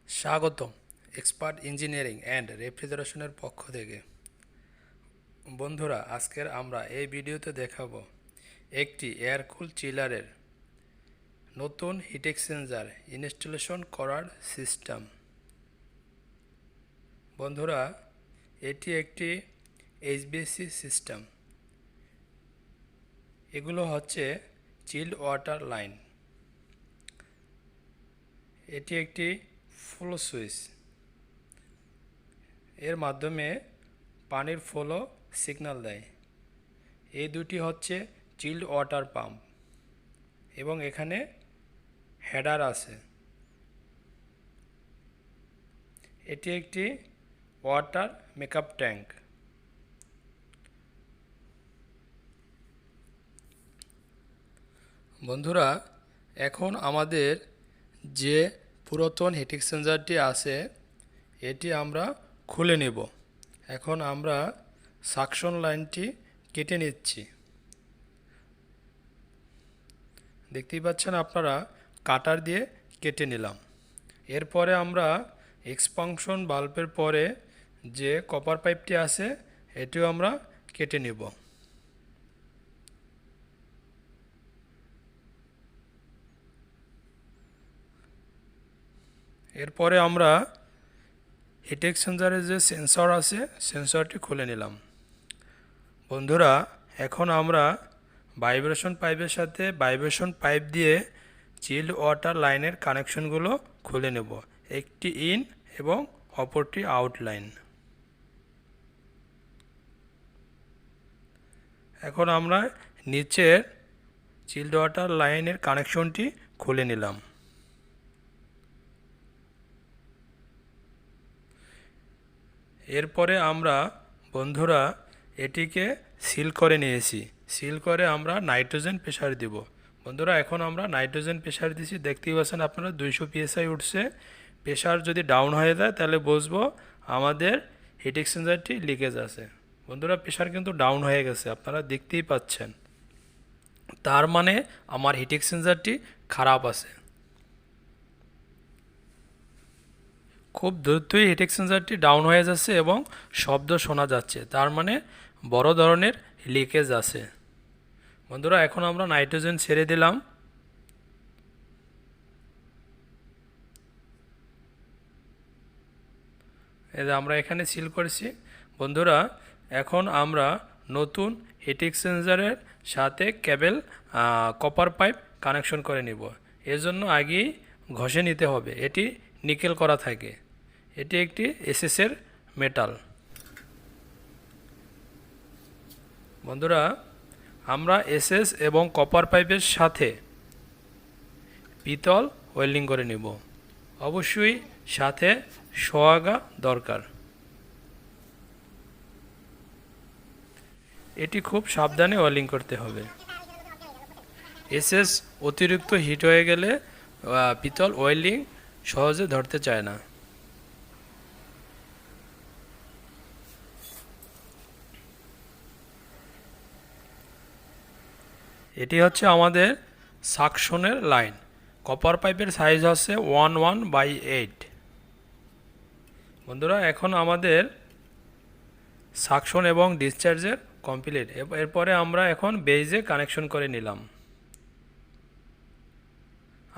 স্বাগতম expert engineering and রেফ্রিজারেশনের পক্ষ থেকে। বন্ধুরা, আজকের আমরা এই ভিডিওতে দেখাবো একটি এয়ার কুল চিলারের নতুন হিট এক্সচেঞ্জার ইনস্টলেশন করার সিস্টেম। বন্ধুরা, এটি একটি এইচবিসি সিস্টেম। এগুলো হচ্ছে চিল্ড ওয়াটার লাইন। এটি একটি ফ্লো সুইচ, এর মাধ্যমে পানির ফ্লো সিগন্যাল দেয়। এই দুটি হচ্ছে চিল্ড ওয়াটার পাম্প এবং এখানে হেডার আছে। এটি একটি ওয়াটার মেকআপ ট্যাঙ্ক। বন্ধুরা, এখন আমাদের যে পুরাতন হিট এক্সচেঞ্জারটি আছে এটি আমরা খুলে নেব। এখন আমরা সাকশন লাইনটি কেটে নিচ্ছি। দেখতেই পাচ্ছেন আপনারা, কাটার দিয়ে কেটে নিলাম। এরপরে আমরা এক্সপানশন বাল্বের পরে যে কপার পাইপটি আছে এটিও আমরা কেটে নেব। এরপরে আমরা হিট এক্সচেঞ্জারের যে সেন্সর আছে সেন্সরটি খুলে নিলাম। বন্ধুরা, এখন আমরা ভাইব্রেশন পাইপের সাথে ভাইব্রেশন পাইপ দিয়ে চিল্ড ওয়াটার লাইনের কানেকশনগুলো খুলে নেব। একটি ইন এবং অপরটি আউট লাইন। এখন আমরা নিচের চিল্ড ওয়াটার লাইনের কানেকশনটি খুলে নিলাম। এরপরে আমরা বন্ধুরা এটিকে সিল করে নিয়েছি। সিল করে আমরা নাইট্রোজেন প্রেসার দিব। বন্ধুরা, এখন আমরা নাইট্রোজেন প্রেসার দিছি। দেখতেই পাচ্ছেন আপনারা 200 PSI উঠছে। প্রেসার যদি ডাউন হয়ে যায় তাহলে বুঝবো আমাদের হিট এক্সচেঞ্জারটি লিকেজ আছে। বন্ধুরা, প্রেসার কিন্তু ডাউন হয়ে গেছে, আপনারা দেখতেই পাচ্ছেন। তার মানে আমার হিট এক্সচেঞ্জারটি খারাপ আছে। খুব দ্রুতই হিট এক্সচেঞ্জারটি ডাউন হয়ে যাচ্ছে এবং শব্দ শোনা যাচ্ছে, তার মানে বড় ধরনের লিকেজ আছে। বন্ধুরা, এখন আমরা নাইট্রোজেন ছেড়ে দিলাম। এই যে আমরা এখানে সিল করেছি। বন্ধুরা, এখন আমরা নতুন হিট এক্সচেঞ্জারের সাথে কেবল কপার পাইপ কানেকশন করে নিব। এর জন্য আগেই ঘষে নিতে হবে। এটি নিকেল করা থাকে। এটি একটি এসএসের মেটাল। বন্ধুরা, আমরা এসএস এবং কপার পাইপের সাথে পিতল ওয়েল্ডিং করে নিব। অবশ্যই সাথে সোয়াগা দরকার। এটি খুব সাবধানে ওয়েল্ডিং করতে হবে। এসএস অতিরিক্ত হিট হয়ে গেলে পিতল ওয়েল্ডিং সহজে ধরতে চায় না। এটি হচ্ছে আমাদের সাকশনের লাইন। কপার পাইপের সাইজ হচ্ছে 11/8। বন্ধুরা, এখন আমাদের সাকশন এবং ডিসচার্জের কমপ্লিট। এরপরে আমরা এখন বেজে কানেকশন করে নিলাম।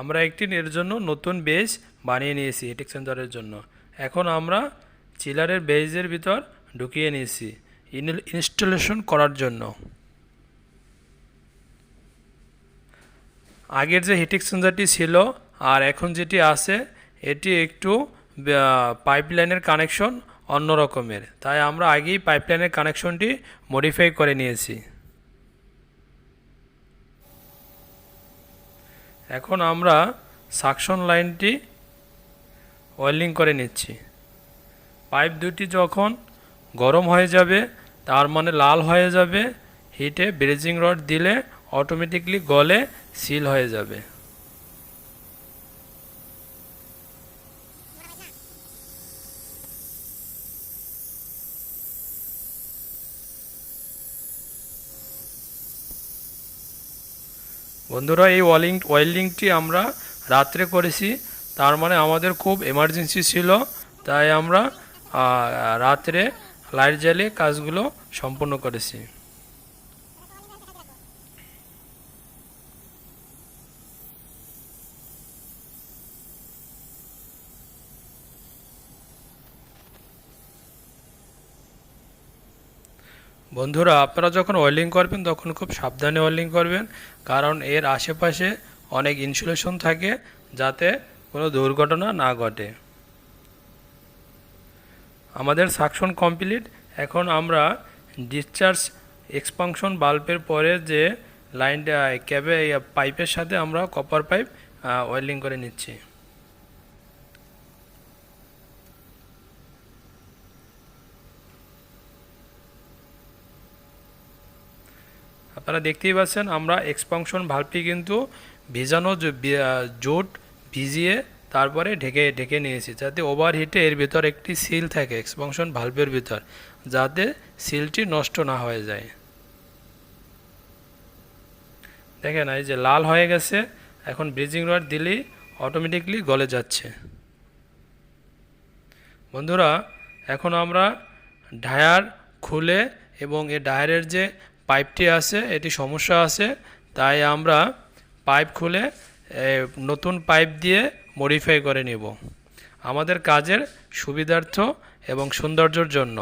আমরা একটি এর জন্য নতুন বেজ বানিয়ে নিয়েছি হিট এক্সচেঞ্জারের জন্য। এখন আমরা চিলারের বেজের ভিতর ঢুকিয়ে নিয়েছি ইনস্টলেশন করার জন্য। আগের যে হিট এক্সচেঞ্জারটি ছিল আর এখন যেটি আছে এটি একটু পাইপলাইনের কানেকশন অন্য রকমের, তাই আমরা আগেই পাইপলাইনের কানেকশনটি মডিফাই করে নিয়েছি। এখন আমরা সাকশন লাইনটি ওয়েল্ডিং করে নিচ্ছি। পাইপ দুটি যখন গরম হয়ে যাবে, তার মানে লাল হয়ে যাবে, হিটে ব্রেজিং রড দিলে অটোমেটিকলি গলে সিল হয়ে যাবে। বন্ধুরা, এই ওয়েল্ডিংটি আমরা রাত্রে করেছি, তার মানে আমাদের খুব এমার্জেন্সি ছিল, তাই আমরা রাত্রে লাইট জ্বালিয়ে কাজগুলো সম্পন্ন করেছি। বন্ধুরা, আপনারা যখন ওয়েল্ডিং করবেন তখন খুব সাবধানে ওয়েল্ডিং করবেন, কারণ এর আশেপাশে অনেক ইনসুলেশন থাকে, যাতে কোনো দুর্ঘটনা না ঘটে। আমাদের সাকশন কমপ্লিট। এখন আমরা ডিসচার্জ এক্সপানশন বাল্বের পরে যে লাইনটা ক্যাবে পাইপের সাথে আমরা কপার পাইপ ওয়েল্ডিং করে নিচ্ছি। আপনারা দেখতেই পাচ্ছেন আমরা এক্সপানশন ভাল্বটি কিন্তু ভিজানো জোট ভিজিয়ে তারপরে ঢেকে ঢেকে নিয়েছি, যাতে ওভারহিটে এর ভিতর একটি সিল থাকে এক্সপানশন ভাল্বের ভিতর, যাতে সিলটি নষ্ট না হয়ে যায়। দেখেন এই যে লাল হয়ে গেছে, এখন ব্রিজিং রড দিলেই অটোমেটিকলি গলে যাচ্ছে। বন্ধুরা, এখন আমরা ডায়ার খুলে এবং এই ডায়ারের যে পাইপটি আছে এটি সমস্যা আছে, তাই আমরা পাইপ খুলে নতুন পাইপ দিয়ে মডিফাই করে নিব আমাদের কাজের সুবিধার্থ এবং সৌন্দর্যের জন্য।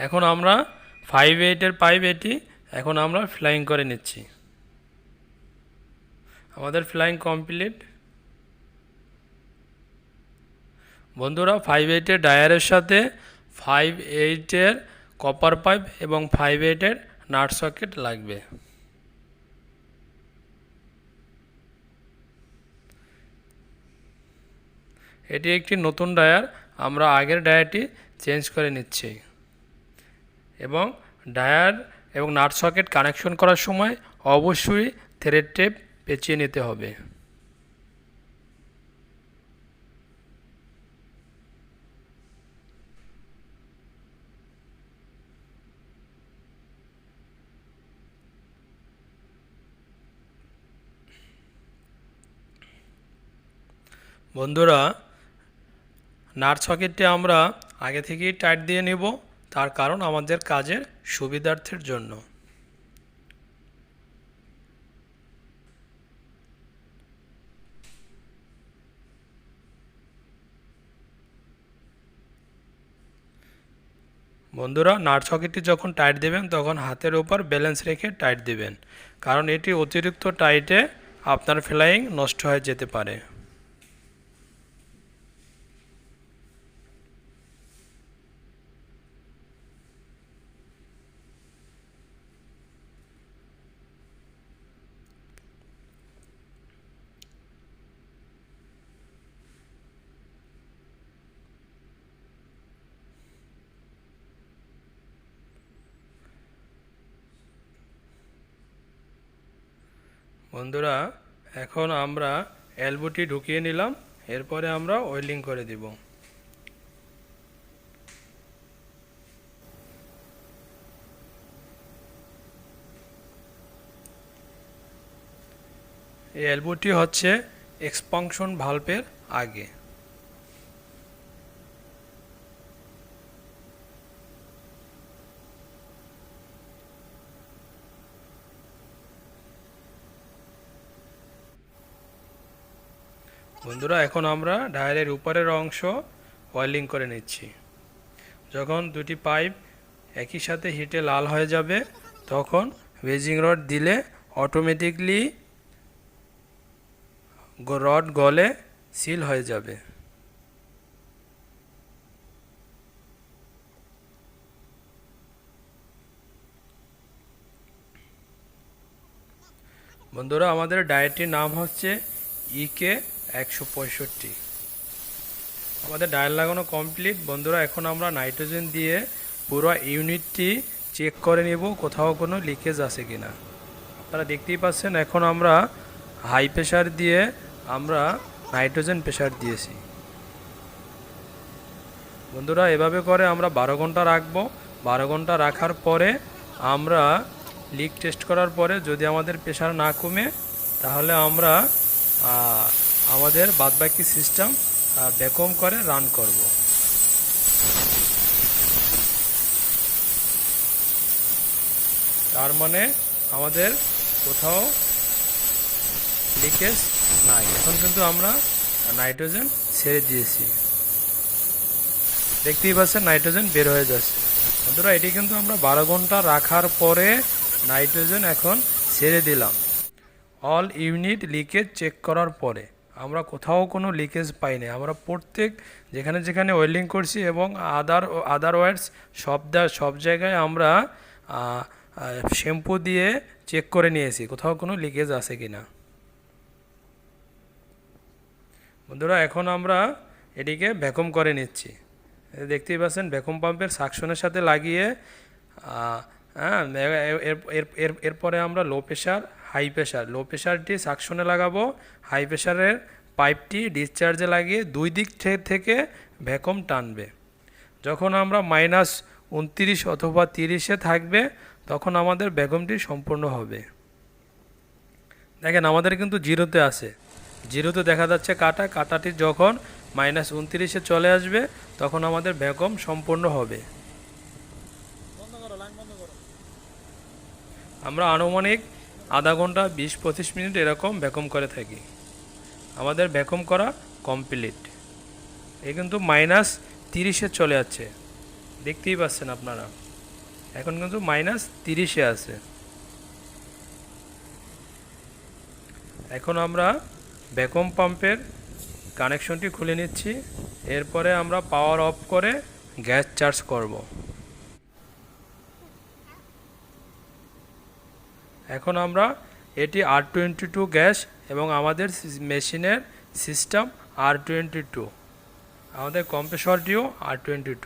এখন আমরা 5/8-এর পাইপ এটি এখন আমরা ফ্লাইং করে নিচ্ছি। আমাদের ফ্লাইং কমপ্লিট। বন্ধুরা, 5/8-এর ডায়ারের সাথে 5/8-এর কপার পাইপ এবং 5/8-এর নাট সকেট লাগবে। এটি একটি নতুন ডায়ার, আমরা আগের ডায়ারটি চেঞ্জ করে নিচ্ছি। এবং ডায়ার এবং নাট সকেট কানেকশন করার সময় অবশ্যই থ্রেড টেপ পেঁচিয়ে নিতে হবে। বন্ধুরা, নাট সকেটটি আমরা আগে থেকেই টাইট দিয়ে নেব, তার কারণ আমাদের কাজের সুবিধার্থের জন্য। বন্ধুরা, নাট সকেটটি যখন টাইট দেবেন তখন হাতের উপর ব্যালেন্স রেখে টাইট দিবেন, কারণ এটি অতিরিক্ত টাইটে আপনার ফ্লাইং নষ্ট হয়ে যেতে পারে। বন্ধুরা, এখন আমরা এলবোটি ঢুকিয়ে নিলাম, এরপরে আমরা ওয়েল্ডিং করে দিব। এই এলবোটি হচ্ছে এক্সপানশন ভালভের আগে। বন্ধুরা, এখন আমরা ডায়ারের উপরের অংশ ওয়েল্ডিং করে নিচ্ছি। যখন দুটি পাইপ একই সাথে হিটে লাল হয়ে যাবে তখন বেজিং রড দিলে অটোমেটিকলি রড গলে সিল হয়ে যাবে। বন্ধুরা, আমাদের ডায়ারটির নাম হচ্ছে EK165। আমাদের ডায়ার লাগানো কমপ্লিট। বন্ধুরা, এখন আমরা নাইট্রোজেন দিয়ে পুরো ইউনিটটি চেক করে নেব কোথাও কোনো লিকেজ আছে কিনা। আপনারা দেখতেই পাচ্ছেন এখন আমরা হাই প্রেশার দিয়ে আমরা নাইট্রোজেন প্রেশার দিয়েছি। বন্ধুরা, এভাবে করে আমরা 12 ঘন্টা রাখবো। 12 ঘন্টা রাখার পরে আমরা লিক টেস্ট করার পরে যদি আমাদের প্রেশার না কমে তাহলে আমরা আমাদের বাদবাকি সিস্টেম ভ্যাকুয়াম করে রান করব। তার মানে আমাদের কোথাও লিকেজ নাই। এখন কিন্তু আমরা নাইট্রোজেন ছেড়ে দিয়েছি, দেখতেই পাচ্ছেন নাইট্রোজেন বের হয়ে যাচ্ছে। বন্ধুরা এটি কিন্তু আমরা 12 ঘন্টা রাখার পরে নাইট্রোজেন এখন ছেড়ে দিলাম। অল ইউনিট লিকেজ চেক করার পরে আমরা কোথাও কোনো লিকেজ পাইনি। আমরা প্রত্যেক যেখানে যেখানে ওয়েল্ডিং করছি এবং আদারওয়াইজ সব জায়গায় আমরা শ্যাম্পু দিয়ে চেক করে নিয়েছি কোথাও কোনো লিকেজ আছে কিনা। বন্ধুরা এখন আমরা এটিকে ভ্যাকুয়াম করে নিচ্ছি। দেখতেই পাচ্ছেন ভ্যাকুয়াম পাম্পের সাকশনের সাথে লাগিয়ে এরপরে আমরা লো প্রেশারটি সাকশনে লাগাবো, হাই প্রেশারের পাইপটি ডিসচার্জে লাগিয়ে দুই দিক থেকে ভ্যাকুয়াম টানবে। যখন আমরা -29 অথবা 30-এ থাকবে তখন আমাদের ভ্যাকুয়ামটি সম্পূর্ণ হবে। দেখেন আমাদের কিন্তু জিরোতে আছে, জিরোতে দেখা যাচ্ছে কাটাটি যখন -29-এ চলে আসবে তখন আমাদের ভ্যাকুয়াম সম্পূর্ণ হবে। আমরা আনুমানিক আধা ঘন্টা 20-25 মিনিট এরকম ভ্যাকুয়াম করে থাকি। আমাদের ভ্যাকুয়াম করা কমপ্লিট। এ কিন্তু -30-এ চলে যাচ্ছে, দেখতেই পাচ্ছেন আপনারা। এখন কিন্তু -30-এ আছে। এখন আমরা ভ্যাকুয়াম পাম্পের কানেকশনটি খুলে নিচ্ছি। এরপরে আমরা পাওয়ার অফ করে গ্যাস চার্জ করব। এখন আমরা এটি R22 গ্যাস এবং আমাদের মেশিনের সিস্টেম R22, আমাদের কম্প্রেসরটিও R22।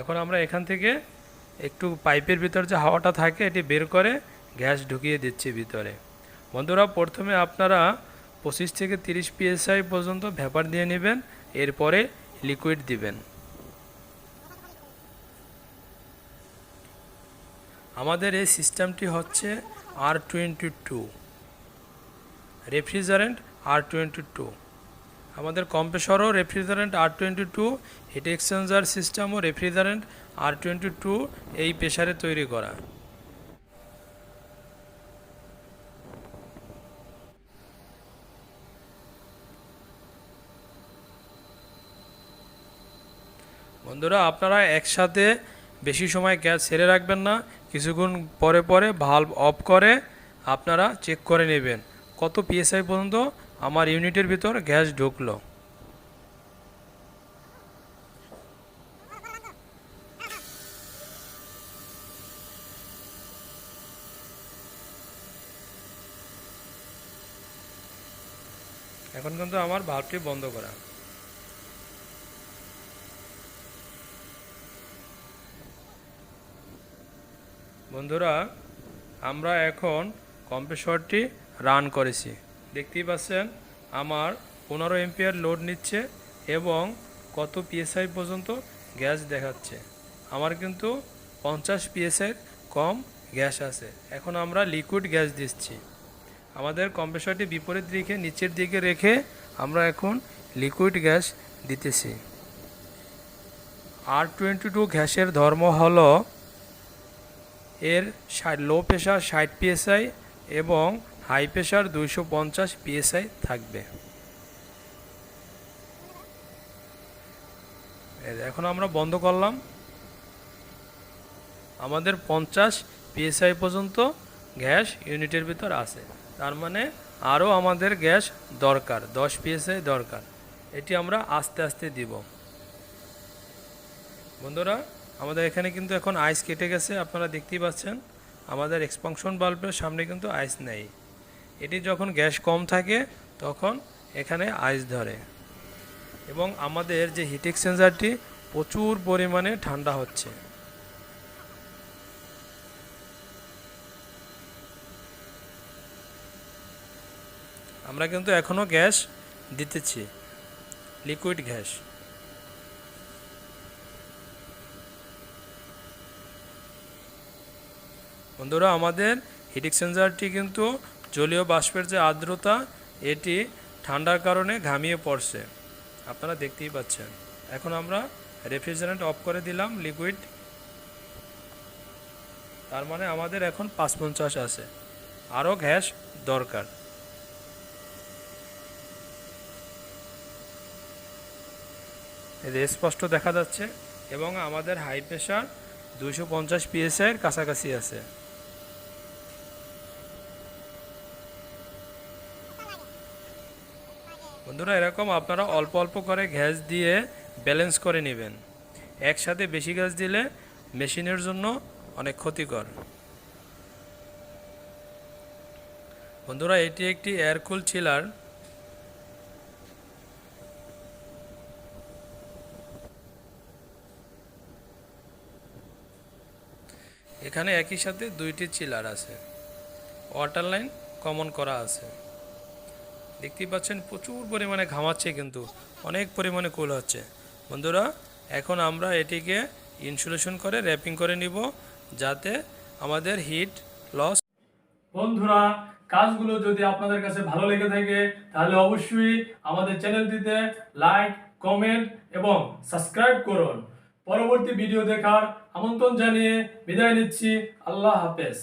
এখন আমরা এখান থেকে একটু পাইপের ভিতর যে হাওয়াটা থাকে এটি বের করে গ্যাস ঢুকিয়ে দিচ্ছি ভিতরে। বন্ধুরা প্রথমে আপনারা 25 থেকে 30 PSI পর্যন্ত ভ্যাপার দিয়ে নেবেন, এরপরে লিকুইড দিবেন। আমাদের এই সিস্টেমটি হচ্ছে R22, রেফ্রিজারেন্ট R22। আমাদের কম্প্রেসরও রেফ্রিজারেন্ট R22, হিট এক্সচেঞ্জার সিস্টেমও রেফ্রিজারেন্ট R22 এই প্রেসারে তৈরি করা। বন্ধুরা আপনারা একসাথে বেশি সময় গ্যাস ছেড়ে রাখবেন না, কিছুক্ষণ পরে পরে ভালভ অফ করে আপনারা চেক করে নেবেন কত PSI পর্যন্ত আমার ইউনিটের ভিতর গ্যাস ঢুকলো। এখন কিন্তু আমার ভালভটি বন্ধ করা। বন্ধুরা আমরা এখন কম্প্রেসরটি রান করেছি, দেখতেই পাচ্ছেন আমার 15 এম্পিয়ার লোড নিচ্ছে এবং কত PSI পর্যন্ত গ্যাস দেখাচ্ছে। আমার কিন্তু 50 PSI কম গ্যাস আছে। এখন আমরা লিকুইড গ্যাস দিচ্ছি। আমাদের কম্প্রেসরটি বিপরীত দিকে নিচের দিকে রেখে আমরা এখন লিকুইড গ্যাস দিতেছি। R22 গ্যাসের ধর্ম হলো এর লো প্রেশার 60 PSI এবং হাই প্রেশার 250 PSI থাকবে। এখন আমরা বন্ধ করলাম। আমাদের 50 PSI পর্যন্ত গ্যাস ইউনিটের ভিতর আছে, তার মানে আরও আমাদের গ্যাস দরকার, 10 PSI দরকার। এটি আমরা আস্তে আস্তে দিব। বন্ধুরা আমাদের এখানে কিন্তু এখন আইস কেটে গেছে, আপনারা দেখতেই পাচ্ছেন আমাদের এক্সপানশন বাল্বের সামনে কিন্তু আইস নেই। এটি যখন গ্যাস কম থাকে তখন এখানে আইস ধরে এবং আমাদের যে হিট এক্সচেঞ্জারটি প্রচুর পরিমাণে ঠান্ডা হচ্ছে। আমরা কিন্তু এখনও গ্যাস দিতেছি, লিকুইড গ্যাস। বন্ধুরা আমাদের হিট এক্সচেঞ্জারটি কিন্তু জলীয় বাষ্পের যে আর্দ্রতা এটি ঠান্ডার কারণে ঘামিয়ে পড়ছে, আপনারা দেখতেই পাচ্ছেন। এখন আমরা রেফ্রিজারেন্ট অফ করে দিলাম লিকুইড, তার মানে আমাদের এখন 550 আছে, আরও গ্যাস দরকার। স্পষ্ট দেখা যাচ্ছে এবং আমাদের হাই প্রেশার 250 PSI এর কাছাকাছি আছে। বন্ধুরা এরকম আপনারা অল্প অল্প করে গ্যাস দিয়ে ব্যালেন্স করে নেবেন, একসাথে বেশি গ্যাস দিলে মেশিনের জন্য অনেক ক্ষতিকর। বন্ধুরা এটি একটি এয়ার কুল চিলার। এখানে একই সাথে দুইটি চিলার আছে, ওয়াটার লাইন কমন করা আছে। দেখতেই পাচ্ছেন প্রচুর পরিমাণে ঘামাচ্ছে, কিন্তু অনেক পরিমাণে কুল হচ্ছে। বন্ধুরা এখন আমরা এটিকে ইনসুলেশন করে র্যাপিং করে নিব, যাতে আমাদের হিট লস। বন্ধুরা কাজগুলো যদি আপনাদের কাছে ভালো লেগে থাকে তাহলে অবশ্যই আমাদের চ্যানেলটিতে লাইক, কমেন্ট এবং সাবস্ক্রাইব করুন। পরবর্তী ভিডিও দেখার আমন্ত্রণ জানিয়ে বিদায় নিচ্ছি। আল্লাহ হাফেজ।